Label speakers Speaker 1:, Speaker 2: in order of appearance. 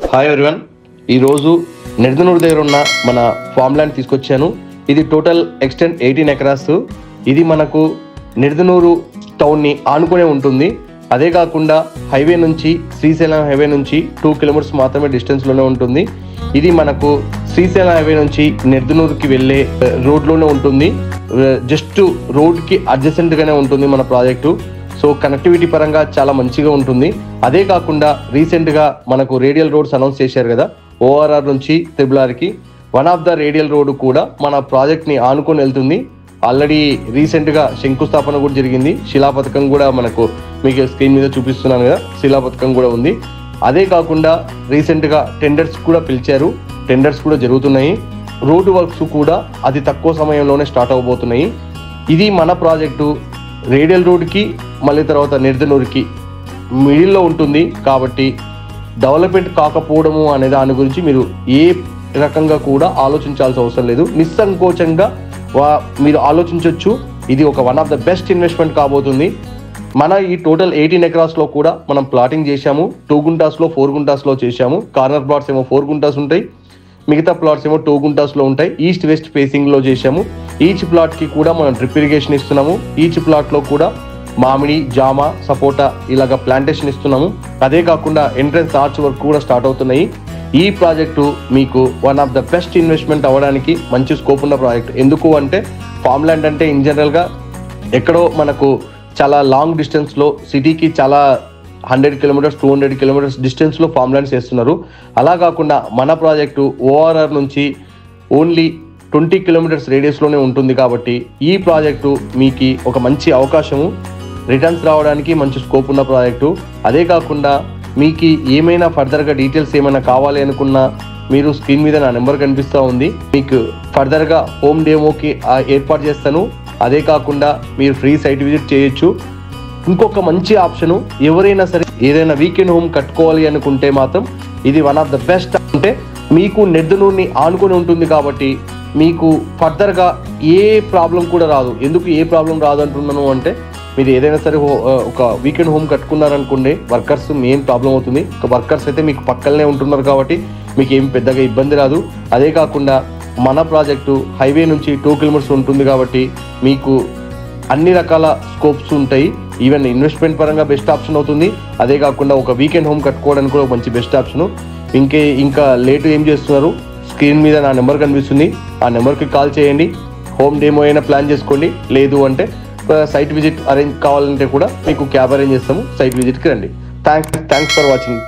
Speaker 1: Hi everyone, ఈరోజు నెడదనూరు దగ్గర ఉన్న మన ఫామ్ ల్యాండ్ తీసుకొచ్చాను. ఇది టోటల్ ఎక్స్టెంట్ 18 ఎకరాస్. ఇది మనకు నెడదనూరు టౌన్ని ఆనుకునే ఉంటుంది. అదే కాకుండా హైవే నుంచి శ్రీశైలం హైవే నుంచి 2 కిలోమీటర్స్ మాత్రమే డిస్టెన్స్లోనే ఉంటుంది. ఇది మనకు శ్రీశైలం హైవే నుంచి నెడదనూరుకి వెళ్ళే రోడ్లోనే ఉంటుంది. జస్ట్ రోడ్కి అడ్జసెంట్గానే ఉంటుంది మన ప్రాజెక్టు. సో కనెక్టివిటీ పరంగా చాలా మంచిగా ఉంటుంది. అదే కాకుండా రీసెంట్గా మనకు రేడియల్ రోడ్స్ అనౌన్స్ చేశారు కదా, ఓఆర్ఆర్ నుంచి RRRకి one of the radial road కూడా మన ప్రాజెక్ట్ని ఆనుకొని వెళ్తుంది. ఆల్రెడీ రీసెంట్గా శంకుస్థాపన కూడా జరిగింది. శిలాపథకం కూడా మనకు మీకు స్క్రీన్ మీద చూపిస్తున్నాను కదా, శిలాపథకం కూడా ఉంది. అదే కాకుండా రీసెంట్గా టెండర్స్ కూడా పిలిచారు. టెండర్స్ కూడా జరుగుతున్నాయి. రోడ్డు వర్క్స్ కూడా అతి తక్కువ సమయంలోనే స్టార్ట్ అవబోతున్నాయి. ఇది మన ప్రాజెక్టు రేడియల్ రోడ్కి మళ్ళీ తర్వాత నెడదనూరుకి మిడిల్లో ఉంటుంది. కాబట్టి డెవలప్మెంట్ కాకపోవడము అనే దాని గురించి మీరు ఏ రకంగా కూడా ఆలోచించాల్సిన అవసరం లేదు. నిస్సంకోచంగా మీరు ఆలోచించవచ్చు. ఇది ఒక one of the best investment కాబోతుంది. మన ఈ టోటల్ 18 ఎకరాస్లో కూడా మనం ప్లాటింగ్ చేశాము. 2 గుంటాస్లో 4 గుంటాస్లో చేశాము. కార్నర్ ప్లాట్స్ ఏమో 4 గుంటాస్ ఉంటాయి, మిగతా ప్లాట్స్ ఏమో 2 గుంటాస్లో ఉంటాయి. ఈస్ట్ వెస్ట్ ఫేసింగ్లో చేశాము. ఈచ్ ప్లాట్కి కూడా మనం డ్రిప్ ఇరిగేషన్ ఇస్తున్నాము. ఈచ్ ప్లాట్లో కూడా మామిడి, జామ, సపోటా ఇలాగ ప్లాంటేషన్ ఇస్తున్నాము. అదే కాకుండా ఎంట్రన్స్ ఆర్చ్ వర్క్ కూడా స్టార్ట్ అవుతున్నాయి. ఈ ప్రాజెక్టు మీకు one of the best investment అవ్వడానికి మంచి స్కోప్ ఉన్న ప్రాజెక్ట్. ఎందుకు అంటే ఫామ్ ల్యాండ్ అంటే ఇన్ జనరల్గా ఎక్కడో మనకు చాలా లాంగ్ డిస్టెన్స్లో సిటీకి చాలా 100 కిలోమీటర్స్ 200 కిలోమీటర్స్ డిస్టెన్స్లో ఫామ్ ల్యాండ్స్ వేస్తున్నారు. అలా కాకుండా మన ప్రాజెక్టు ఓఆర్ఆర్ నుంచి ఓన్లీ 20 కిలోమీటర్స్ రేడియస్లోనే ఉంటుంది. కాబట్టి ఈ ప్రాజెక్టు మీకు ఒక మంచి అవకాశము, రిటర్న్స్ రావడానికి మంచి స్కోప్ ఉన్న ప్రాజెక్టు. అదే కాకుండా మీకు ఏమైనా ఫర్దర్గా డీటెయిల్స్ ఏమైనా కావాలి అనుకున్నా మీరు స్క్రీన్ మీద నా నెంబర్ కనిపిస్తూ ఉంది. మీకు ఫర్దర్గా హోమ్ డెమోకి ఏర్పాటు చేస్తాను. అదే కాకుండా మీరు ఫ్రీ సైట్ విజిట్ చేయొచ్చు. ఇంకొక మంచి ఆప్షను, ఎవరైనా సరే ఏదైనా వీకెండ్ హోమ్ కట్టుకోవాలి అనుకుంటే మాత్రం ఇది వన్ ఆఫ్ ద బెస్ట్. అంటే మీకు నెడదనూరుని ఆనుకొని ఉంటుంది కాబట్టి మీకు ఫర్దర్గా ఏ ప్రాబ్లం కూడా రాదు. ఎందుకు ఏ ప్రాబ్లం రాదు అంటున్నాను అంటే, మీరు ఏదైనా సరే ఒక వీకెండ్ హోమ్ కట్టుకున్నారనుకోండి, వర్కర్స్ మెయిన్ ప్రాబ్లం అవుతుంది. వర్కర్స్ అయితే మీకు పక్కనే ఉంటున్నారు కాబట్టి మీకు ఏం పెద్దగా ఇబ్బంది రాదు. అదే కాకుండా మన ప్రాజెక్టు హైవే నుంచి 2 కిలోమీటర్స్ ఉంటుంది కాబట్టి మీకు అన్ని రకాల స్కోప్స్ ఉంటాయి. ఈవెన్ ఇన్వెస్ట్మెంట్ పరంగా బెస్ట్ ఆప్షన్ అవుతుంది. అదే కాకుండా ఒక వీకెండ్ హోమ్ కట్టుకోవడానికి కూడా మంచి బెస్ట్ ఆప్షను. ఇంకా లేటు ఏం చేస్తున్నారు, స్క్రీన్ మీద నా నెంబర్ కనిపిస్తుంది. ఆ నెంబర్కి కాల్ చేయండి. హోమ్ డెమో అయినా ప్లాన్ చేసుకోండి. లేదు అంటే సైట్ విజిట్ అరేంజ్ కావాలంటే కూడా మీకు క్యాబ్ అరేంజ్ చేస్తాము. సైట్ విజిట్కి రండి. Thanks for watching.